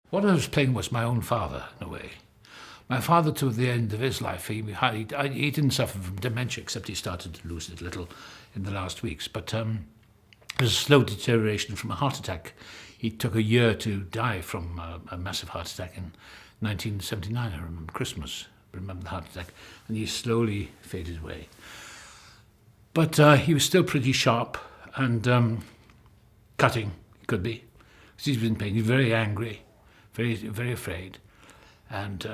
What I was playing was my own father, in a way. My father, to the end of his life, he didn't suffer from dementia, except he started to lose it a little in the last weeks. But it was a slow deterioration from a heart attack. He took a year to die from a massive heart attack in 1979. I remember Christmas. I remember the heart attack. And he slowly faded away. But he was still pretty sharp and cutting, could be. Because he was in pain. He was very angry, very, very afraid. And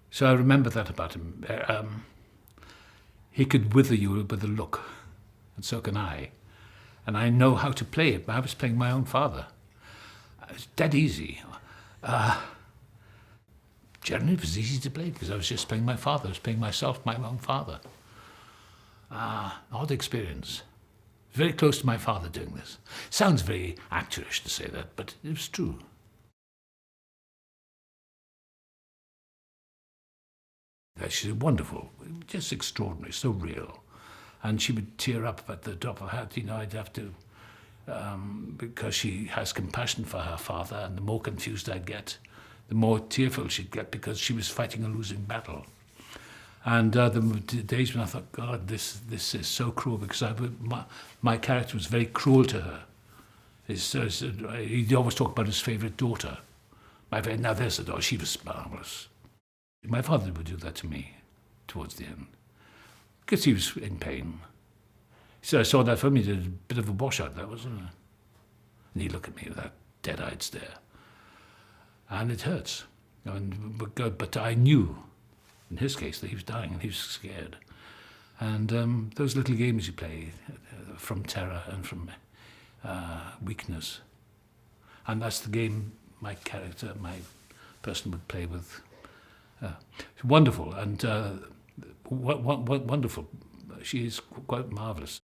so I remember that about him. He could wither you with a look, and so can I. And I know how to play it. I was playing my own father. It's dead easy. Generally, it was easy to play because I was just playing my father. I was playing myself, my own father. Odd experience. Very close to my father doing this. Sounds very actorish to say that, but it was true. She's wonderful, just extraordinary, so real. And she would tear up at the drop of her hat. I'd have to, because she has compassion for her father, and the more confused I'd get, the more tearful she'd get because she was fighting a losing battle. And the days when I thought, God, this is so cruel, because my character was very cruel to her. He'd always talk about his favourite daughter. Now there's the daughter, she was marvellous. My father would do that to me towards the end, because he was in pain. So I saw that film, he did a bit of a washout, that wasn't it? And he'd look at me with that dead-eyed stare. And it hurts. But I knew, in his case, that he was dying and he was scared. And those little games you play, from terror and from weakness. And that's the game my character, my person would play with. Wonderful and wonderful. She is quite marvellous.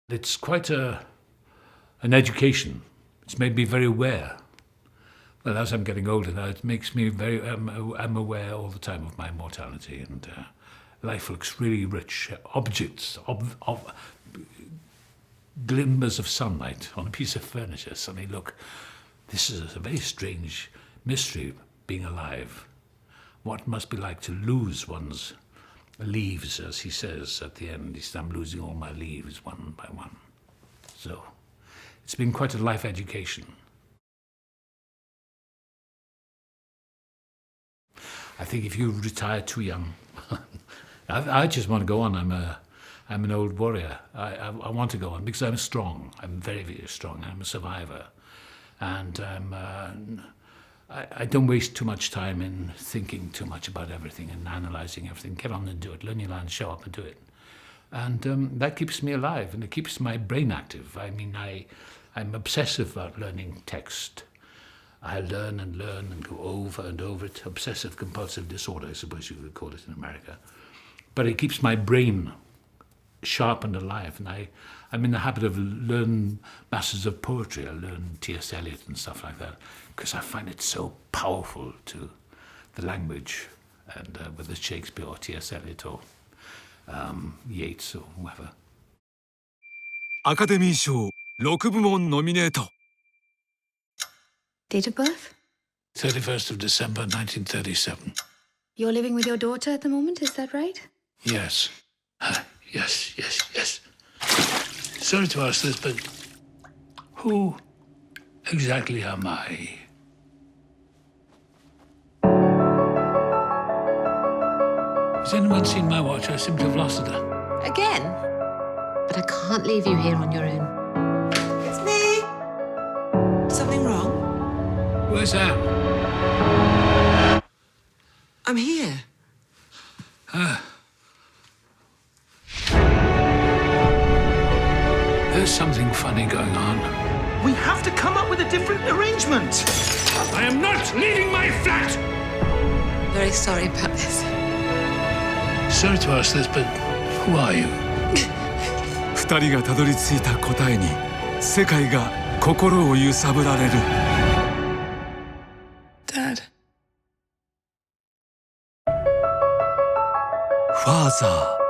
It's quite an education. It's made me very aware. Well, as I'm getting older now, it makes me I'm aware all the time of my mortality, and life looks really rich. Objects, glimmers of sunlight on a piece of furniture suddenly look. This is a very strange mystery, being alive. What it must be like to lose one's leaves, as he says at the end. He says, I'm losing all my leaves one by one. So it's been quite a life education. I think if you retire too young, I just want to go on. I'm an old warrior. I want to go on because I'm strong. I'm very, very strong. I'm a survivor. And I don't waste too much time in thinking too much about everything and analysing everything. Get on and do it. Learn your lines, show up and do it. And that keeps me alive and it keeps my brain active. I mean, I'm obsessive about learning text. I learn and go over and over it. Obsessive compulsive disorder, I suppose you would call it in America. But it keeps my brain sharp and alive, and I'm in the habit of learning masses of poetry. I learn T.S. Eliot and stuff like that because I find it so powerful to the language, and whether it's Shakespeare or T.S. Eliot or Yeats or whoever. アカデミー賞6部門ノミネート。 Date of birth? 31st of December 1937. You're living with your daughter at the moment, is that right? Yes. Yes. Sorry to ask this, but who exactly am I? Has anyone seen my watch? I seem to have lost it. Again? But I can't leave you here on your own. It's me. Something wrong? Where's Anne? I'm here. There's something funny going on. We have to come up with a different arrangement. I am not leaving my flat! Very sorry about this. Sorry to ask this, but who are you? 2人がたどり着いた答えに世界が心を揺さぶられる。 Dad. ファーザー。